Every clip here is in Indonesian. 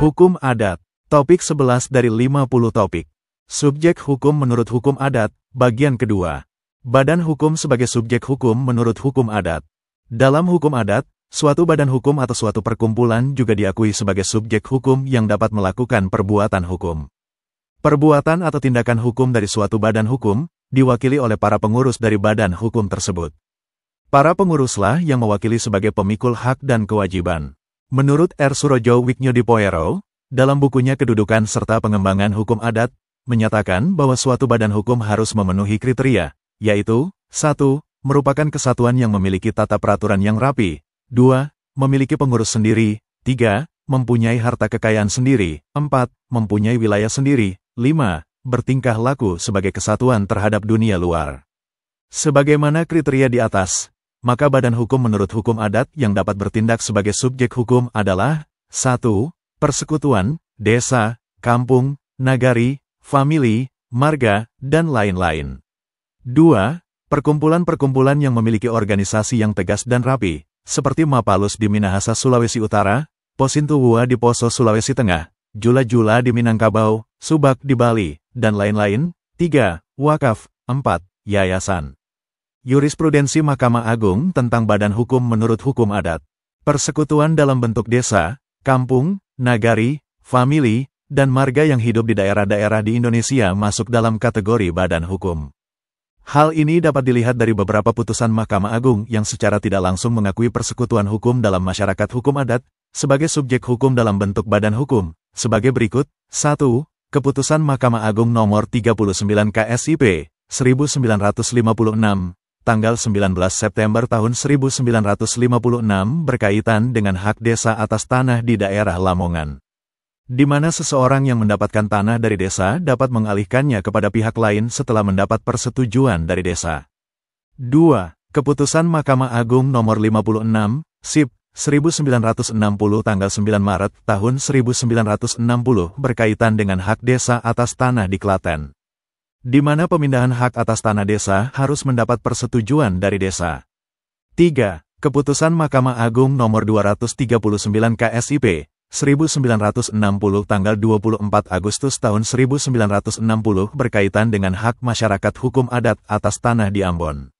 Hukum adat. Topik 11 dari 50 topik. Subjek hukum menurut hukum adat, bagian kedua. Badan hukum sebagai subjek hukum menurut hukum adat. Dalam hukum adat, suatu badan hukum atau suatu perkumpulan juga diakui sebagai subjek hukum yang dapat melakukan perbuatan hukum. Perbuatan atau tindakan hukum dari suatu badan hukum, diwakili oleh para pengurus dari badan hukum tersebut. Para penguruslah yang mewakili sebagai pemikul hak dan kewajiban. Menurut R. Surojo Wignodipoero, dalam bukunya Kedudukan serta Pengembangan Hukum Adat, menyatakan bahwa suatu badan hukum harus memenuhi kriteria, yaitu 1. Merupakan kesatuan yang memiliki tata peraturan yang rapi, 2. Memiliki pengurus sendiri, 3. Mempunyai harta kekayaan sendiri, 4. Mempunyai wilayah sendiri, 5. Bertingkah laku sebagai kesatuan terhadap dunia luar. Sebagaimana kriteria di atas, maka badan hukum menurut hukum adat yang dapat bertindak sebagai subjek hukum adalah 1. Persekutuan, desa, kampung, nagari, famili, marga, dan lain-lain. 2. Perkumpulan-perkumpulan yang memiliki organisasi yang tegas dan rapi, seperti Mapalus di Minahasa, Sulawesi Utara, Posintuhua di Poso, Sulawesi Tengah, Jula-Jula di Minangkabau, Subak di Bali, dan lain-lain. 3. Wakaf. 4. Yayasan. Jurisprudensi Mahkamah Agung tentang badan hukum menurut hukum adat. Persekutuan dalam bentuk desa, kampung, nagari, famili, dan marga yang hidup di daerah-daerah di Indonesia masuk dalam kategori badan hukum. Hal ini dapat dilihat dari beberapa putusan Mahkamah Agung yang secara tidak langsung mengakui persekutuan hukum dalam masyarakat hukum adat sebagai subjek hukum dalam bentuk badan hukum, sebagai berikut. 1. Keputusan Mahkamah Agung nomor 39 KSIP 1956, tanggal 19 September tahun 1956 berkaitan dengan hak desa atas tanah di daerah Lamongan, di mana seseorang yang mendapatkan tanah dari desa dapat mengalihkannya kepada pihak lain setelah mendapat persetujuan dari desa. 2. Keputusan Mahkamah Agung nomor 56, SIP 1960 tanggal 9 Maret tahun 1960 berkaitan dengan hak desa atas tanah di Klaten, di mana pemindahan hak atas tanah desa harus mendapat persetujuan dari desa. 3. Keputusan Mahkamah Agung nomor 239 KSIP 1960 tanggal 24 Agustus tahun 1960 berkaitan dengan hak masyarakat hukum adat atas tanah di Ambon.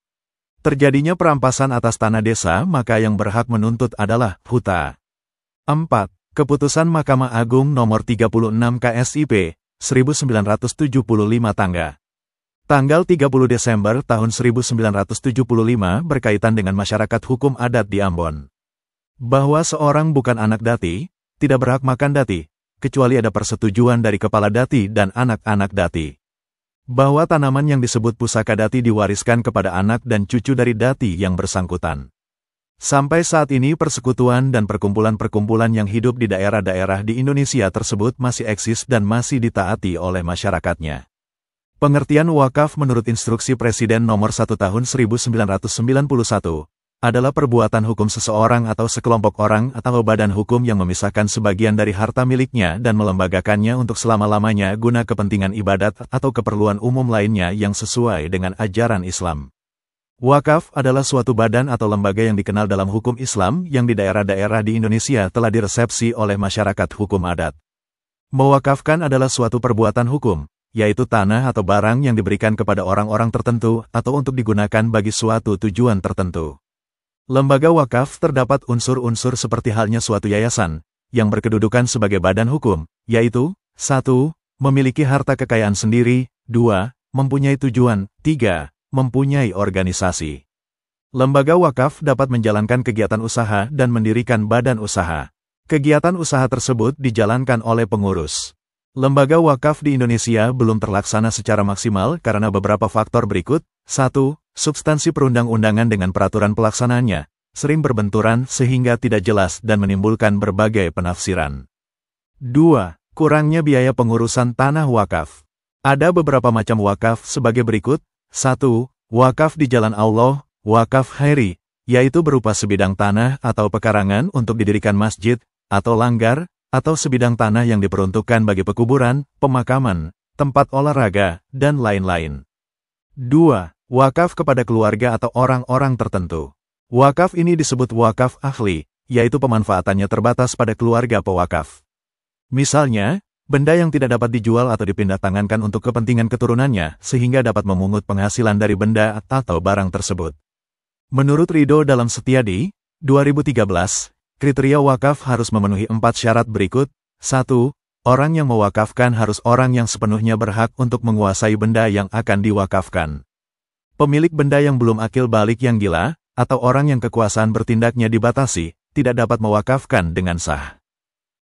Terjadinya perampasan atas tanah desa, maka yang berhak menuntut adalah huta. 4. Keputusan Mahkamah Agung nomor 36 KSIP 1975 tanggal 30 Desember tahun 1975 berkaitan dengan masyarakat hukum adat di Ambon, bahwa seorang bukan anak dati, tidak berhak makan dati, kecuali ada persetujuan dari kepala dati dan anak-anak dati. Bahwa tanaman yang disebut pusaka dati diwariskan kepada anak dan cucu dari dati yang bersangkutan. Sampai saat ini persekutuan dan perkumpulan-perkumpulan yang hidup di daerah-daerah di Indonesia tersebut masih eksis dan masih ditaati oleh masyarakatnya. Pengertian wakaf menurut Instruksi Presiden Nomor 1 Tahun 1991 adalah perbuatan hukum seseorang atau sekelompok orang atau badan hukum yang memisahkan sebagian dari harta miliknya dan melembagakannya untuk selama-lamanya guna kepentingan ibadat atau keperluan umum lainnya yang sesuai dengan ajaran Islam. Wakaf adalah suatu badan atau lembaga yang dikenal dalam hukum Islam yang di daerah-daerah di Indonesia telah diresepsi oleh masyarakat hukum adat. Mewakafkan adalah suatu perbuatan hukum, yaitu tanah atau barang yang diberikan kepada orang-orang tertentu atau untuk digunakan bagi suatu tujuan tertentu. Lembaga wakaf terdapat unsur-unsur seperti halnya suatu yayasan, yang berkedudukan sebagai badan hukum, yaitu 1. Memiliki harta kekayaan sendiri, 2. Mempunyai tujuan, 3. Mempunyai organisasi. Lembaga wakaf dapat menjalankan kegiatan usaha dan mendirikan badan usaha. Kegiatan usaha tersebut dijalankan oleh pengurus. Lembaga wakaf di Indonesia belum terlaksana secara maksimal karena beberapa faktor berikut. 1. Substansi perundang-undangan dengan peraturan pelaksanaannya sering berbenturan sehingga tidak jelas dan menimbulkan berbagai penafsiran. 2. Kurangnya biaya pengurusan tanah wakaf. Ada beberapa macam wakaf sebagai berikut. 1. Wakaf di jalan Allah, wakaf khairi, yaitu berupa sebidang tanah atau pekarangan untuk didirikan masjid, atau langgar, atau sebidang tanah yang diperuntukkan bagi pekuburan, pemakaman, tempat olahraga, dan lain-lain. 2. Wakaf kepada keluarga atau orang-orang tertentu. Wakaf ini disebut wakaf ahli, yaitu pemanfaatannya terbatas pada keluarga pewakaf. Misalnya, benda yang tidak dapat dijual atau dipindah tangankan untuk kepentingan keturunannya, sehingga dapat memungut penghasilan dari benda atau barang tersebut. Menurut Ridho dalam Setiadi, 2013, kriteria wakaf harus memenuhi 4 syarat berikut. 1. Orang yang mewakafkan harus orang yang sepenuhnya berhak untuk menguasai benda yang akan diwakafkan. Pemilik benda yang belum akil balik yang gila, atau orang yang kekuasaan bertindaknya dibatasi, tidak dapat mewakafkan dengan sah.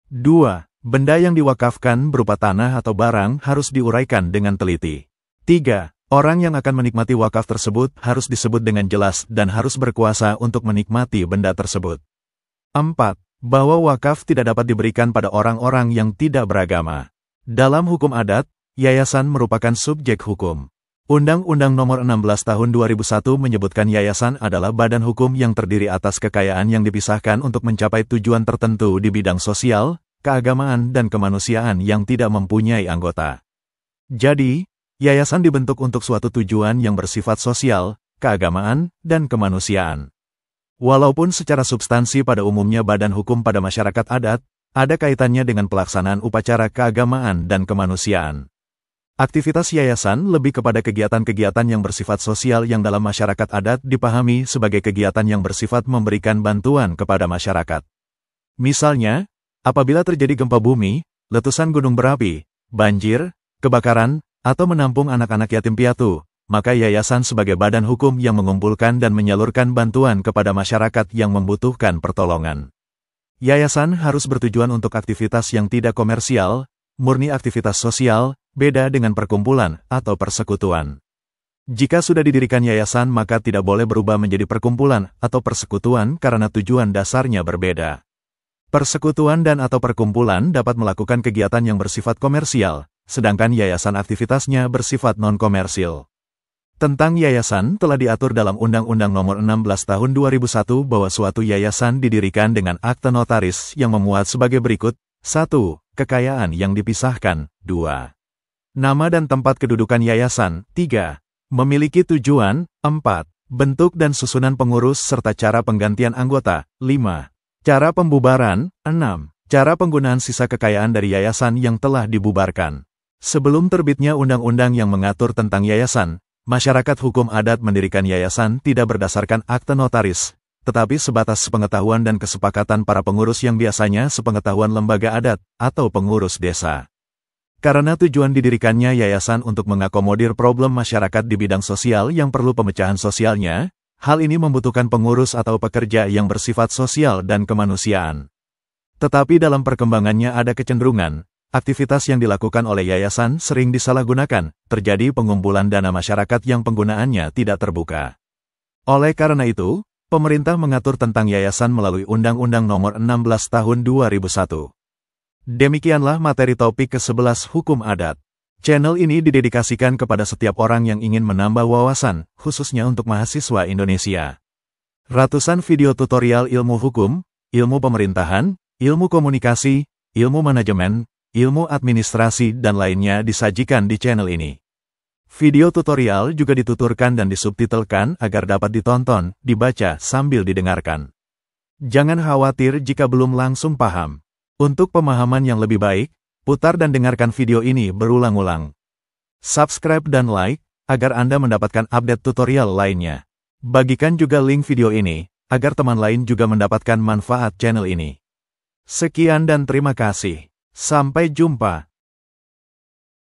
2. Benda yang diwakafkan berupa tanah atau barang harus diuraikan dengan teliti. 3. Orang yang akan menikmati wakaf tersebut harus disebut dengan jelas dan harus berkuasa untuk menikmati benda tersebut. 4. Bahwa wakaf tidak dapat diberikan pada orang-orang yang tidak beragama. Dalam hukum adat, yayasan merupakan subjek hukum. Undang-Undang Nomor 16 Tahun 2001 menyebutkan yayasan adalah badan hukum yang terdiri atas kekayaan yang dipisahkan untuk mencapai tujuan tertentu di bidang sosial, keagamaan dan kemanusiaan yang tidak mempunyai anggota. Jadi, yayasan dibentuk untuk suatu tujuan yang bersifat sosial, keagamaan, dan kemanusiaan. Walaupun secara substansi pada umumnya badan hukum pada masyarakat adat, ada kaitannya dengan pelaksanaan upacara keagamaan dan kemanusiaan. Aktivitas yayasan lebih kepada kegiatan-kegiatan yang bersifat sosial yang dalam masyarakat adat dipahami sebagai kegiatan yang bersifat memberikan bantuan kepada masyarakat. Misalnya, apabila terjadi gempa bumi, letusan gunung berapi, banjir, kebakaran, atau menampung anak-anak yatim piatu, maka yayasan sebagai badan hukum yang mengumpulkan dan menyalurkan bantuan kepada masyarakat yang membutuhkan pertolongan. Yayasan harus bertujuan untuk aktivitas yang tidak komersial, murni aktivitas sosial, beda dengan perkumpulan atau persekutuan. Jika sudah didirikan yayasan maka tidak boleh berubah menjadi perkumpulan atau persekutuan karena tujuan dasarnya berbeda. Persekutuan dan atau perkumpulan dapat melakukan kegiatan yang bersifat komersial, sedangkan yayasan aktivitasnya bersifat non-komersil. Tentang yayasan telah diatur dalam Undang-Undang Nomor 16 Tahun 2001 bahwa suatu yayasan didirikan dengan akte notaris yang memuat sebagai berikut. 1. Kekayaan yang dipisahkan. 2. Nama dan tempat kedudukan yayasan. 3. Memiliki tujuan. 4. Bentuk dan susunan pengurus serta cara penggantian anggota. 5. Cara pembubaran. 6. Cara penggunaan sisa kekayaan dari yayasan yang telah dibubarkan. Sebelum terbitnya undang-undang yang mengatur tentang yayasan, masyarakat hukum adat mendirikan yayasan tidak berdasarkan akte notaris, tetapi sebatas sepengetahuan dan kesepakatan para pengurus yang biasanya sepengetahuan lembaga adat atau pengurus desa. Karena tujuan didirikannya yayasan untuk mengakomodir problem masyarakat di bidang sosial yang perlu pemecahan sosialnya, hal ini membutuhkan pengurus atau pekerja yang bersifat sosial dan kemanusiaan. Tetapi dalam perkembangannya ada kecenderungan, aktivitas yang dilakukan oleh yayasan sering disalahgunakan, terjadi pengumpulan dana masyarakat yang penggunaannya tidak terbuka. Oleh karena itu, pemerintah mengatur tentang yayasan melalui Undang-Undang Nomor 16 Tahun 2001. Demikianlah materi topik ke-11 Hukum Adat. Channel ini didedikasikan kepada setiap orang yang ingin menambah wawasan, khususnya untuk mahasiswa Indonesia. Ratusan video tutorial ilmu hukum, ilmu pemerintahan, ilmu komunikasi, ilmu manajemen, ilmu administrasi dan lainnya disajikan di channel ini. Video tutorial juga dituturkan dan disubtitelkan agar dapat ditonton, dibaca sambil didengarkan. Jangan khawatir jika belum langsung paham. Untuk pemahaman yang lebih baik, putar dan dengarkan video ini berulang-ulang. Subscribe dan like, agar Anda mendapatkan update tutorial lainnya. Bagikan juga link video ini, agar teman lain juga mendapatkan manfaat channel ini. Sekian dan terima kasih. Sampai jumpa.